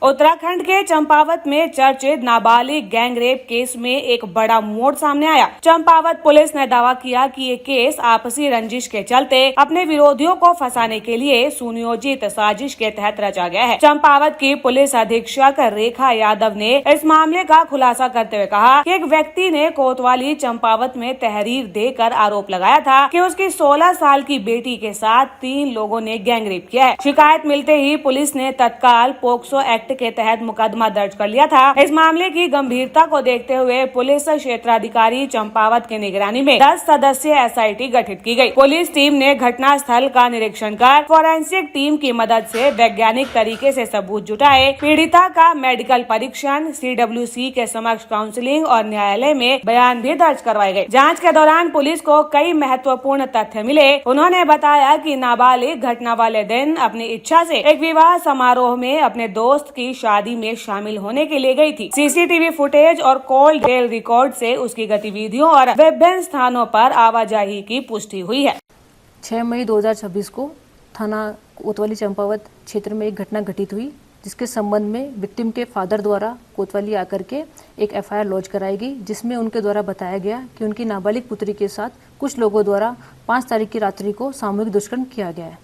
उत्तराखंड के चंपावत में चर्चित नाबालिग गैंगरेप केस में एक बड़ा मोड़ सामने आया। चंपावत पुलिस ने दावा किया कि ये केस आपसी रंजिश के चलते अपने विरोधियों को फंसाने के लिए सुनियोजित साजिश के तहत रचा गया है। चंपावत की पुलिस अधीक्षक रेखा यादव ने इस मामले का खुलासा करते हुए कहा कि एक व्यक्ति ने कोतवाली चंपावत में तहरीर देकर आरोप लगाया था कि उसकी 16 साल की बेटी के साथ 3 लोगों ने गैंगरेप किया है। शिकायत मिलते ही पुलिस ने तत्काल पोक्सो एक्ट के तहत मुकदमा दर्ज कर लिया था। इस मामले की गंभीरता को देखते हुए पुलिस क्षेत्राधिकारी चंपावत की निगरानी में 10 सदस्यीय एसआईटी गठित की गई। पुलिस टीम ने घटना स्थल का निरीक्षण कर फोरेंसिक टीम की मदद से वैज्ञानिक तरीके से सबूत जुटाए। पीड़िता का मेडिकल परीक्षण, सीडब्ल्यूसी के समक्ष काउंसलिंग और न्यायालय में बयान भी दर्ज करवाए गए। जाँच के दौरान पुलिस को कई महत्वपूर्ण तथ्य मिले। उन्होंने बताया कि नाबालिग घटना वाले दिन अपनी इच्छा से एक विवाह समारोह में अपने दोस्त की शादी में शामिल होने के लिए गई थी। सीसीटीवी फुटेज और कॉल डेल रिकॉर्ड से उसकी गतिविधियों और विभिन्न स्थानों पर आवाजाही की पुष्टि हुई है। 6 मई 2026 को थाना कोतवाली चंपावत क्षेत्र में एक घटना घटित हुई, जिसके संबंध में विक्टिम के फादर द्वारा कोतवाली आकर के एक एफआईआर लॉन्च कराई गई, जिसमें उनके द्वारा बताया गया कि उनकी नाबालिग पुत्री के साथ कुछ लोगों द्वारा 5 तारीख की रात्रि को सामूहिक दुष्कर्म किया गया है।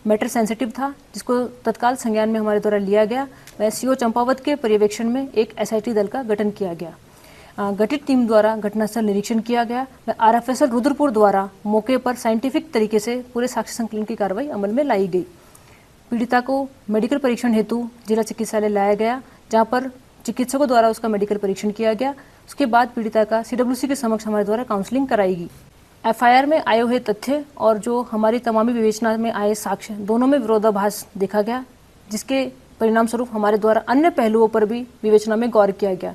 मैटर सेंसिटिव था, जिसको तत्काल संज्ञान में हमारे द्वारा लिया गया। एससीओ चंपावत के पर्यवेक्षण में एक एसआईटी दल का गठन किया गया। गठित टीम द्वारा घटनास्थल निरीक्षण किया गया। आरएफएसएल रुद्रपुर द्वारा मौके पर साइंटिफिक तरीके से पूरे साक्ष्य संकलन की कार्रवाई अमल में लाई गई। पीड़िता को मेडिकल परीक्षण हेतु जिला चिकित्सालय लाया गया, जहां पर चिकित्सकों द्वारा उसका मेडिकल परीक्षण किया गया। उसके बाद पीड़िता का सीडब्ल्यूसी के समक्ष हमारे द्वारा काउंसलिंग कराई गई। एफआईआर में आए हुए तथ्य और जो हमारी तमामी विवेचना में आए साक्ष्य, दोनों में विरोधाभास देखा गया, जिसके परिणाम स्वरूप हमारे द्वारा अन्य पहलुओं पर भी विवेचना में गौर किया गया।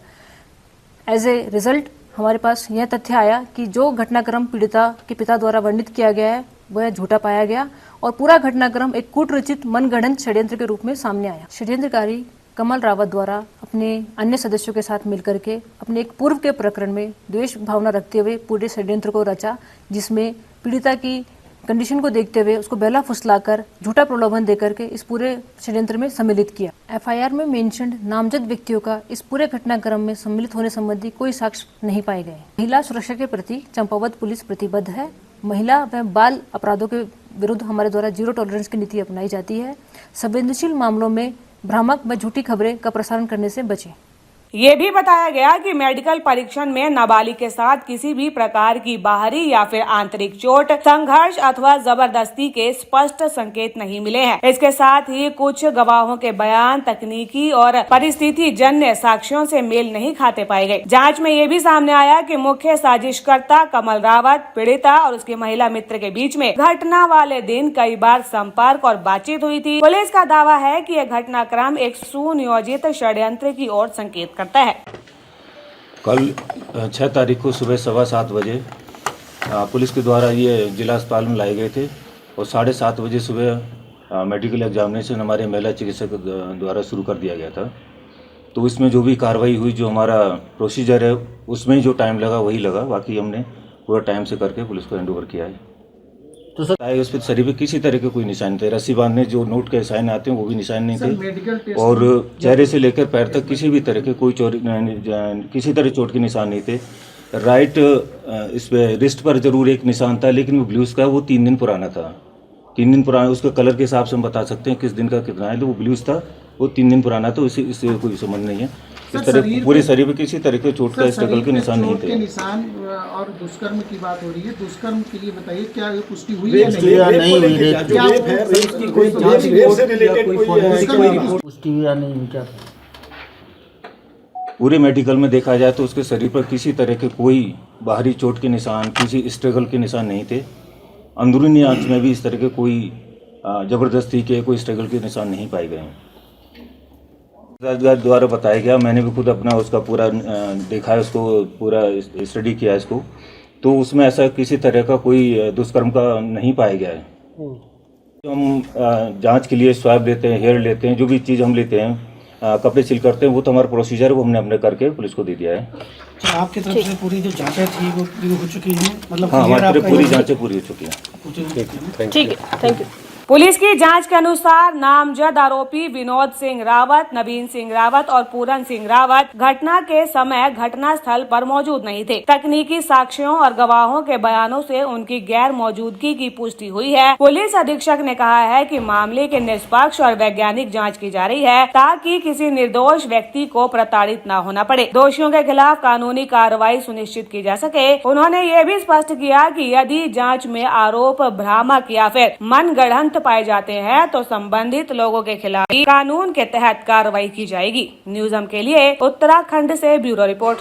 एज ए रिजल्ट हमारे पास यह तथ्य आया कि जो घटनाक्रम पीड़िता के पिता द्वारा वर्णित किया गया है वह झूठा पाया गया और पूरा घटनाक्रम एक कूटरचित मनगढ़ंत षड्यंत्र के रूप में सामने आया। षड्यंत्रकारी कमल रावत द्वारा अपने अन्य सदस्यों के साथ मिलकर के अपने एक पूर्व के प्रकरण में द्वेष भावना रखते हुए पूरे षड्यंत्र को रचा, जिसमें पीड़िता की कंडीशन को देखते हुए उसको बहला फुसलाकर झूठा प्रलोभन देकर के इस पूरे षड्यंत्र में सम्मिलित किया। एफआईआर में मेंशन्ड नामजद व्यक्तियों का इस पूरे घटनाक्रम में सम्मिलित होने संबंधी कोई साक्ष्य नहीं पाए गए। महिला सुरक्षा के प्रति चंपावत पुलिस प्रतिबद्ध है। महिला व बाल अपराधों के विरुद्ध हमारे द्वारा 0 टॉलरेंस की नीति अपनाई जाती है। संवेदनशील मामलों में भ्रामक व झूठी खबरें का प्रसारण करने से बचें। ये भी बताया गया कि मेडिकल परीक्षण में नाबालिग के साथ किसी भी प्रकार की बाहरी या फिर आंतरिक चोट, संघर्ष अथवा जबरदस्ती के स्पष्ट संकेत नहीं मिले हैं। इसके साथ ही कुछ गवाहों के बयान तकनीकी और परिस्थिति जन्य साक्ष्यों से मेल नहीं खाते पाए गए। जांच में ये भी सामने आया कि मुख्य साजिशकर्ता कमल रावत, पीड़िता और उसके महिला मित्र के बीच में घटना वाले दिन कई बार संपर्क और बातचीत हुई थी। पुलिस का दावा है कि यह घटनाक्रम एक सुनियोजित षड्यंत्र की ओर संकेत करता है। कल 6 तारीख को सुबह 7:15 बजे पुलिस के द्वारा ये जिला अस्पताल में लाए गए थे और 7:30 बजे सुबह मेडिकल एग्जामिनेशन हमारे महिला चिकित्सक द्वारा शुरू कर दिया गया था। तो इसमें जो भी कार्रवाई हुई, जो हमारा प्रोसीजर है, उसमें जो टाइम लगा वही लगा, बाकी हमने पूरा टाइम से करके पुलिस को हैंडओवर किया है। तो सर उस पर शरीर पे किसी तरह के कोई निशान थे। रस्सी बांधने जो नोट के साइन आते हैं वो भी निशान नहीं थे और चेहरे से लेकर पैर तक किसी भी तरह के कोई किसी तरह चोट के निशान नहीं थे। राइट इस पे रिस्ट पर जरूर एक निशान था, लेकिन वो ब्लूज का वो 3 दिन पुराना था। 3 दिन पुराना, उसके कलर के हिसाब से हम बता सकते हैं किस दिन का कितना है। तो वो ब्लूज था, वो 3 दिन पुराना था, इससे कोई संबंध नहीं है। इस तरह पूरे शरीर पे किसी तरह के चोट का स्ट्रगल के निशान नहीं थे। निशान और दुष्कर्म की बात हो रही है, दुष्कर्म के लिए बताइए, क्या ये पुष्टि हुई है नहीं हुई? पूरे मेडिकल में देखा जाए तो उसके शरीर पर किसी तरह के कोई बाहरी चोट के निशान, किसी स्ट्रगल के निशान नहीं थे। अंदरूनी आंच में भी इस तरह के कोई जबरदस्ती के कोई स्ट्रगल के निशान नहीं पाए गए हैं। द्वारा बताया गया, मैंने भी खुद अपना उसका पूरा देखा है, उसको पूरा स्टडी किया है इसको, तो उसमें ऐसा किसी तरह का कोई दुष्कर्म का नहीं पाया गया है। हम जांच के लिए स्वाब लेते हैं, हेयर लेते हैं, जो भी चीज़ हम लेते हैं, कपड़े सील करते हैं, वो तो हमारा प्रोसीजर है, वो हमने अपने करके पुलिस को दे दिया है। अच्छा, आपकी तरफ से पूरी जो जांचें थी वो पूरी हो चुकी हैं? मतलब हाँ, हमारी पूरी जांचें पूरी हो चुकी हैं। ठीक है, थैंक यू। पुलिस की जांच के अनुसार नामजद आरोपी विनोद सिंह रावत, नवीन सिंह रावत और पूरन सिंह रावत घटना के समय घटना स्थल पर मौजूद नहीं थे। तकनीकी साक्ष्यों और गवाहों के बयानों से उनकी गैर मौजूदगी की पुष्टि हुई है। पुलिस अधीक्षक ने कहा है कि मामले की निष्पक्ष और वैज्ञानिक जांच की जा रही है ताकि किसी निर्दोष व्यक्ति को प्रताड़ित न होना पड़े। दोषियों के खिलाफ कानूनी कार्रवाई सुनिश्चित की जा सके। उन्होंने ये भी स्पष्ट किया कि यदि जांच में आरोप भ्रामक या फिर मनगढ़ंत पाए जाते हैं तो संबंधित लोगों के खिलाफ कानून के तहत कार्रवाई की जाएगी। न्यूज़ हम के लिए उत्तराखंड से ब्यूरो रिपोर्ट।